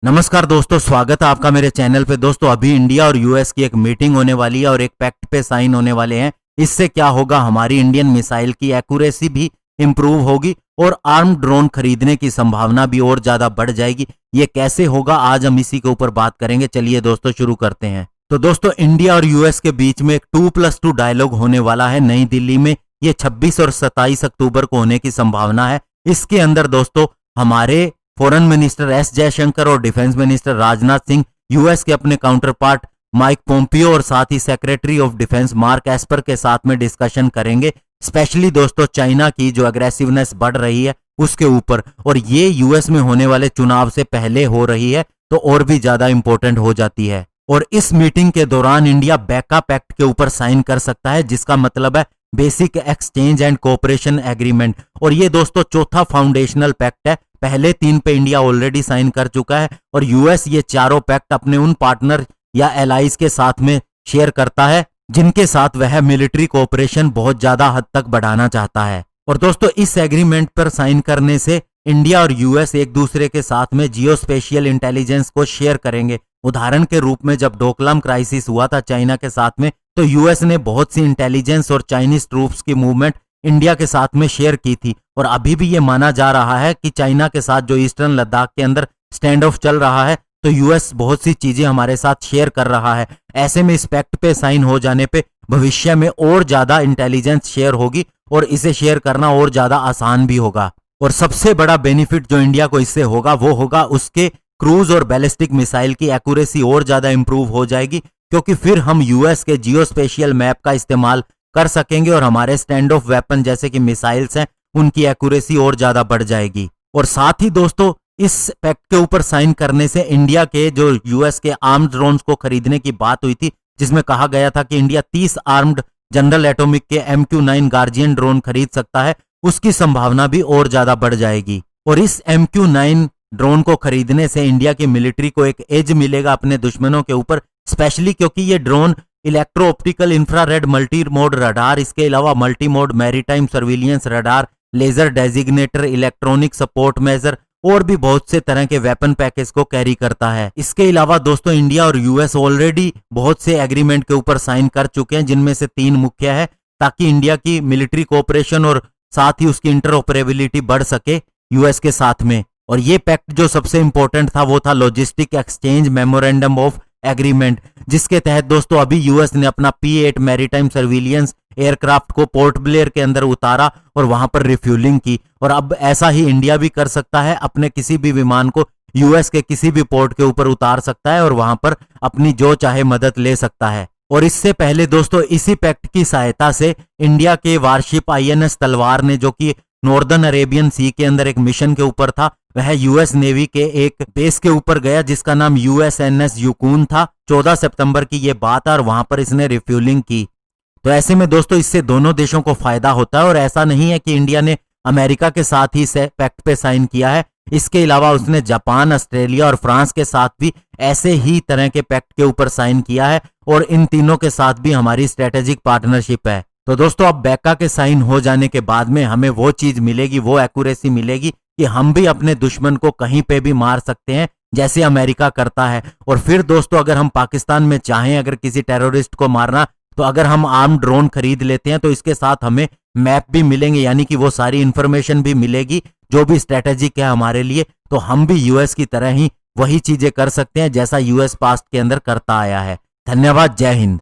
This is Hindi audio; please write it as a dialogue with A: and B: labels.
A: नमस्कार दोस्तों, स्वागत है आपका मेरे चैनल पे। दोस्तों अभी इंडिया और यूएस की एक मीटिंग होने वाली है और एक पैक्ट पे साइन होने वाले हैं। इससे क्या होगा, हमारी इंडियन मिसाइल की एक्यूरेसी भी इंप्रूव होगी और आर्म ड्रोन खरीदने की संभावना भी और ज्यादा बढ़ जाएगी। ये कैसे होगा, आज हम इसी के ऊपर बात करेंगे। चलिए दोस्तों शुरू करते हैं। तो दोस्तों इंडिया और यूएस के बीच में एक 2+2 डायलॉग होने वाला है नई दिल्ली में। ये 26 और 27 अक्टूबर को होने की संभावना है। इसके अंदर दोस्तों हमारे फॉरेन मिनिस्टर एस जयशंकर और defence minister Rajnath Singh, US के अपने काउंटर पार्ट माइक पोम्पियो और साथ ही secretary of defence Mark Esper के साथ में डिस्कशन करेंगे। स्पेशली दोस्तों चाइना की जो अग्रेसिवनेस बढ़ रही है उसके ऊपर, और ये यूएस में होने वाले चुनाव से पहले हो रही है तो और भी ज्यादा इंपॉर्टेंट हो जाती है। और इस मीटिंग के दौरान इंडिया बैका पैक्ट के ऊपर साइन कर सकता है, जिसका मतलब है basic exchange and cooperation agreement. और ये दोस्तों चौथा फाउंडेशनल पैक्ट है। पहले 3 पे इंडिया ऑलरेडी साइन कर चुका है और यूएस ये चारों पैक्ट अपने उन पार्टनर या एलाइज के साथ में शेयर करता है जिनके साथ वह मिलिट्री कोऑपरेशन बहुत ज्यादा हद तक बढ़ाना चाहता है। और दोस्तों इस एग्रीमेंट पर साइन करने से इंडिया और यूएस एक दूसरे के साथ में जियोस्पेशियल इंटेलिजेंस को शेयर करेंगे। उदाहरण के रूप में जब डोकलाम क्राइसिस हुआ था चाइना के साथ में, तो यूएस ने बहुत सी इंटेलिजेंस और चाइनीज ट्रूप्स की मूवमेंट इंडिया के साथ में शेयर की थी। और अभी भी ये माना जा रहा है कि चाइना के साथ जो ईस्टर्न लद्दाख के अंदर स्टैंड ऑफ चल रहा है, तो यूएस बहुत सी चीजें हमारे साथ शेयर कर रहा है। ऐसे में इस पैक्ट पे साइन हो जाने पे भविष्य में और ज्यादा इंटेलिजेंस शेयर होगी और इसे शेयर करना और ज्यादा आसान भी होगा। और सबसे बड़ा बेनिफिट जो इंडिया को इससे होगा वो होगा उसके क्रूज और बैलिस्टिक मिसाइल की एक्यूरेसी और ज्यादा इंप्रूव हो जाएगी, क्योंकि फिर हम यूएस के जियोस्पेशियल मैप का इस्तेमाल कर सकेंगे और हमारे स्टैंड ऑफ वेपन जैसे कि मिसाइल्स हैं उनकी एक्यूरेसी और ज्यादा बढ़ जाएगी। और साथ ही दोस्तों इस पैक्ट के ऊपर साइन करने से इंडिया के जो यूएस के आर्म्ड ड्रोन्स को खरीदने की बात हुई थी, जिसमें कहा गया था कि इंडिया 30 आर्म्ड जनरल एटॉमिक के MQ-9 गार्जियन ड्रोन खरीद सकता है, उसकी संभावना भी और ज्यादा बढ़ जाएगी। और इस MQ-9 ड्रोन को खरीदने से इंडिया की मिलिट्री को एक एज मिलेगा अपने दुश्मनों के ऊपर, स्पेशली क्योंकि ये drone electro optical infrared multi mode radar, इसके अलावा multi mode maritime surveillance radar, laser designator, electronic support measure और भी बहुत से तरह के वेपन पैकेज को कैरी करता है। इसके अलावा दोस्तों इंडिया और यूएस ऑलरेडी बहुत से एग्रीमेंट के ऊपर साइन कर चुके हैं, जिनमें से 3 मुख्य है, ताकि इंडिया की मिलिट्री कोऑपरेशन और साथ ही उसकी इंटरऑपरेबिलिटी बढ़ सके यूएस के साथ में। और ये पैक्ट जो सबसे इंपॉर्टेंट था वो था logistic exchange memorandum of agreement, जिसके तहत दोस्तों अभी यूएस ने अपना P-8 मैरीटाइम सर्विलियंस एयरक्राफ्ट को पोर्ट ब्लेयर के अंदर उतारा और वहां पर रिफ्यूलिंग की। और अब ऐसा ही इंडिया भी कर सकता है, अपने किसी भी विमान को यूएस के किसी भी पोर्ट के ऊपर उतार सकता है और वहां पर अपनी जो चाहे मदद ले सकता है। और इससे पहले दोस्तों इसी पैक्ट की सहायता से इंडिया के वारशिप INS तलवार ने, जो कि नॉर्दर्न अरेबियन सी के अंदर एक मिशन के ऊपर था, वह यूएस नेवी के एक बेस के ऊपर गया जिसका नाम USNS यूकून था। 14 सितंबर की ये बात है और वहां पर इसने रिफ्यूलिंग की। तो ऐसे में दोस्तों इससे दोनों देशों को फायदा होता है। और ऐसा नहीं है कि इंडिया ने अमेरिका के साथ ही से पैक्ट पे साइन किया है, इसके अलावा उसने जापान, ऑस्ट्रेलिया और फ्रांस के साथ भी ऐसे ही तरह के पैक्ट के ऊपर साइन किया है और इन तीनों के साथ भी हमारी स्ट्रेटेजिक पार्टनरशिप है। तो दोस्तों अब बैका के साइन हो जाने के बाद में हमें वो चीज मिलेगी, वो एक्यूरेसी मिलेगी कि हम भी अपने दुश्मन को कहीं पे भी मार सकते हैं जैसे अमेरिका करता है। और फिर दोस्तों अगर हम पाकिस्तान में चाहें अगर किसी टेररिस्ट को मारना, तो अगर हम आर्म ड्रोन खरीद लेते हैं तो इसके साथ हमें मैप भी मिलेंगे, यानी कि वो सारी इंफॉर्मेशन भी मिलेगी जो भी स्ट्रेटेजिक है हमारे लिए। तो हम भी यूएस की तरह ही वही चीजें कर सकते हैं जैसा यूएस पास्ट के अंदर करता आया है। धन्यवाद, जय हिंद।